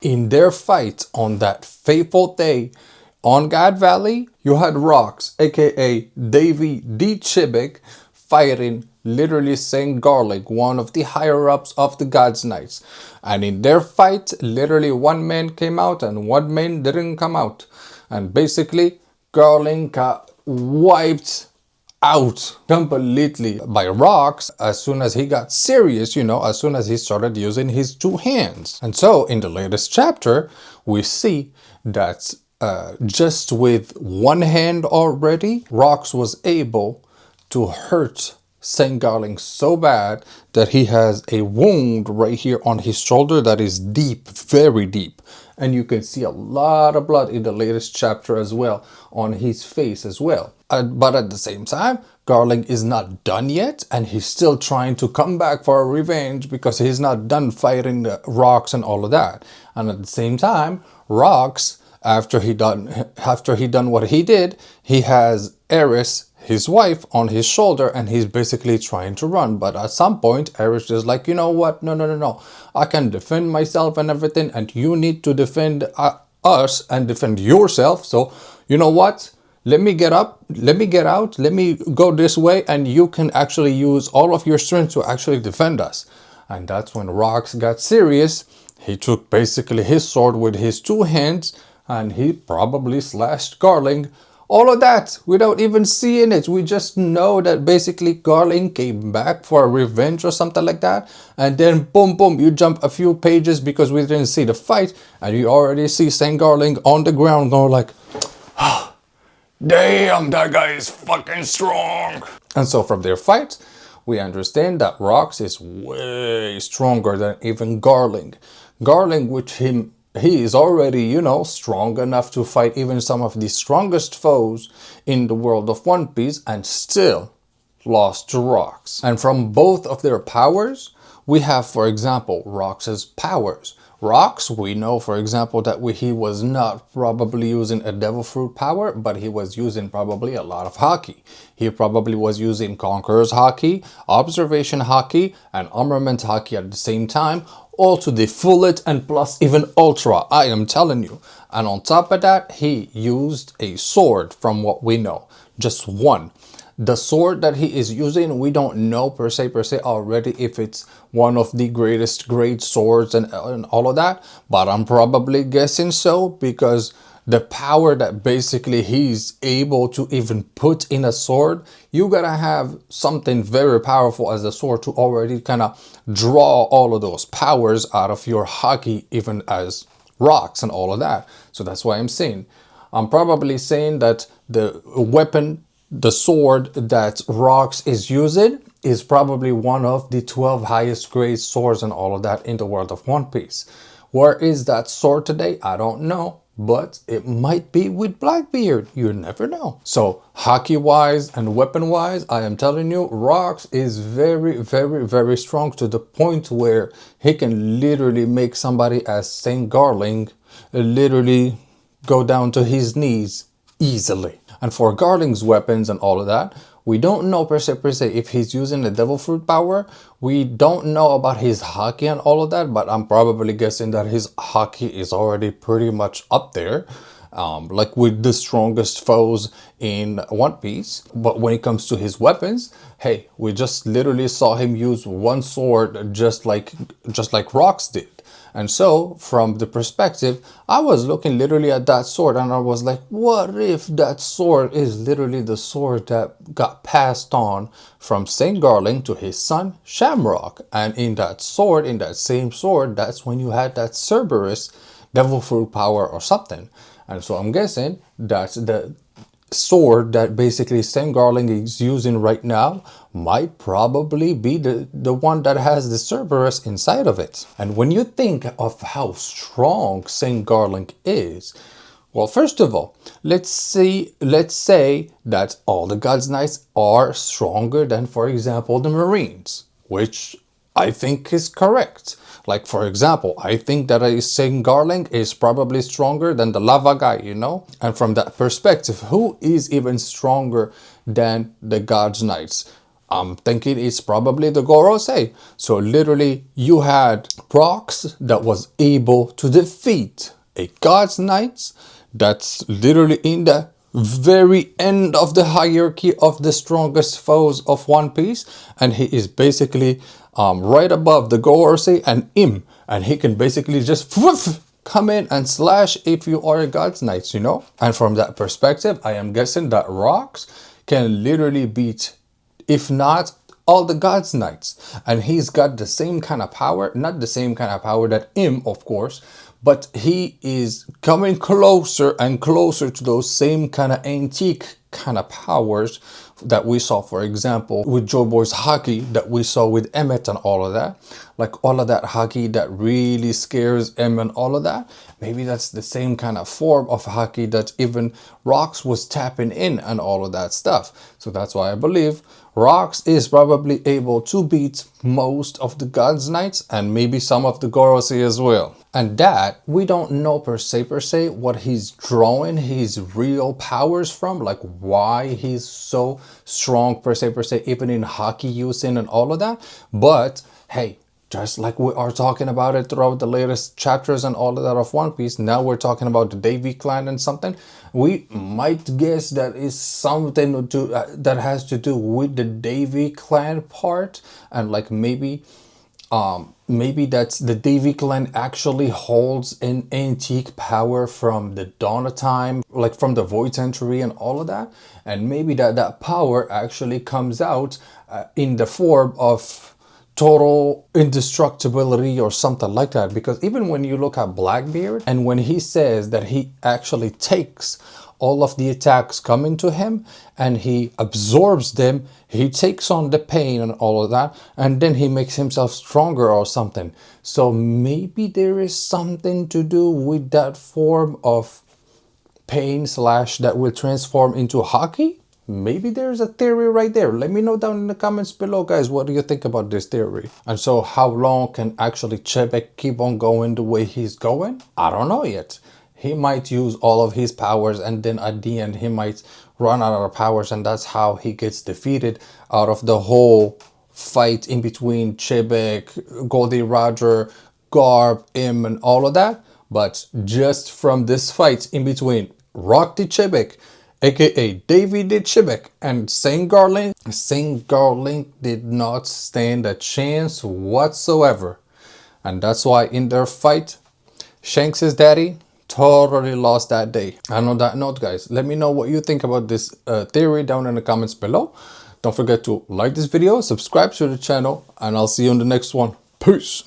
In their fight on that fateful day on God Valley, you had Rocks, aka Davy D. Chibik, fighting literally St Garling, one of the higher ups of the God's Knights. And in their fight, literally one man came out and one man didn't come out. And basically, Garling got wiped out completely by Rocks as soon as he got serious, as soon as he started using his two hands. And so in the latest chapter, we see that just with one hand already, Rocks was able to hurt St. Garling so bad that he has a wound right here on his shoulder that is deep, very deep. And you can see a lot of blood in the latest chapter as well, on his face as well. But at the same time, Garling is not done yet, and he's still trying to come back for a revenge because he's not done fighting the Rocks and all of that. And at the same time, Rocks, after he done what he did, he has Eris, his wife, on his shoulder, and he's basically trying to run. But at some point, Eris is like, you know what? No. I can defend myself and everything, and you need to defend us and defend yourself. So, you know what? Let me get up, let me get out, let me go this way, and you can actually use all of your strength to actually defend us. And that's when Rocks got serious. He took basically his sword with his two hands, and he probably slashed Garling. All of that without even seeing it. We just know that basically Garling came back for a revenge or something like that. And then boom, boom, you jump a few pages because we didn't see the fight. And you already see St. Garling on the ground going like, damn, that guy is fucking strong. And so from their fight, we understand that Rocks is way stronger than even Garling. Garling, which he is already, strong enough to fight even some of the strongest foes in the world of One Piece, and still lost to Rocks. And from both of their powers, we have, for example, Rocks' powers. Rocks, we know, for example, that he was not probably using a devil fruit power, but he was using probably a lot of haki. He probably was using Conqueror's haki, Observation haki, and Armament haki at the same time, all to the fullest and plus even ultra, I am telling you. And on top of that, he used a sword from what we know, just one. The sword that he is using, we don't know per se already if it's one of the great swords and all of that, but I'm probably guessing so, because the power that basically he's able to even put in a sword, you gotta have something very powerful as a sword to already kind of draw all of those powers out of your haki, even as Rocks and all of that. So that's why I'm probably saying that the weapon, the sword that Rocks is using, is probably one of the 12 highest grade swords and all of that in the world of One Piece. Where is that sword today? I don't know, but it might be with Blackbeard. You never know. So haki wise and weapon wise, I am telling you, Rocks is very strong, to the point where he can literally make somebody as St. Garling literally go down to his knees easily. And for Garling's weapons and all of that, we don't know per se if he's using the devil fruit power. We don't know about his haki and all of that, but I'm probably guessing that his haki is already pretty much up there, like with the strongest foes in One Piece. But when it comes to his weapons, hey, we just literally saw him use one sword just like Rocks did. And so, from the perspective, I was looking literally at that sword and I was like, what if that sword is literally the sword that got passed on from St. Garling to his son, Shamrock? And in that same sword, that's when you had that Cerberus devil fruit power or something. And so I'm guessing that's the sword that basically St. Garling is using right now might probably be the one that has the Cerberus inside of it. And when you think of how strong St. Garling is, well, first of all, let's say that all the God's Knights are stronger than, for example, the Marines, which I think is correct. Like, for example, I think that a St. Garling is probably stronger than the lava guy, And from that perspective, who is even stronger than the God's Knights? I'm thinking it's probably the Gorosei. So literally you had Prox that was able to defeat a God's Knights that's literally in the very end of the hierarchy of the strongest foes of One Piece, and he is basically right above the Gorosei and Im, and he can basically just come in and slash if you are a God's Knights, you know. And from that perspective, I am guessing that Rocks can literally beat, if not all the God's Knights, and he's got the same kind of power, not the same kind of power that Im, of course, but he is coming closer and closer to those same kind of antique kind of powers that we saw, for example, with Joe Boy's hockey, that we saw with Emmett and all of that. Like all of that hockey that really scares Em and all of that. Maybe that's the same kind of form of hockey that even Rocks was tapping in and all of that stuff. So that's why I believe Rocks is probably able to beat most of the God's Knights and maybe some of the Gorosei as well. And that we don't know per se what he's drawing his real powers from, like why he's so strong per se, even in hockey using and all of that. But hey, just like we are talking about it throughout the latest chapters and all of that of One Piece, now we're talking about the Davy clan and something. We might guess that is something to that has to do with the Davy clan part, and like maybe that's the Davy clan actually holds an antique power from the dawn of time, like from the void century and all of that, and maybe that power actually comes out in the form of total indestructibility or something like that. Because even when you look at Blackbeard, and when he says that he actually takes all of the attacks coming to him and he absorbs them, he takes on the pain and all of that, and then he makes himself stronger or something. So maybe there is something to do with that form of pain slash that will transform into hockey. Maybe there's a theory right there. Let me know down in the comments below, guys. What do you think about this theory? And so how long can actually Chebek keep on going the way he's going? I don't know yet. He might use all of his powers, and then at the end he might run out of powers, and that's how he gets defeated out of the whole fight in between Chebek, Goldie Roger, Garp, Im, and all of that. But just from this fight in between Rock the Chebek, aka Davy the Chebek, and St Garling did not stand a chance whatsoever. And that's why in their fight, Shanks' daddy totally lost that day. And on that note, guys, let me know what you think about this theory down in the comments below. Don't forget to like this video, subscribe to the channel, and I'll see you on the next one. Peace.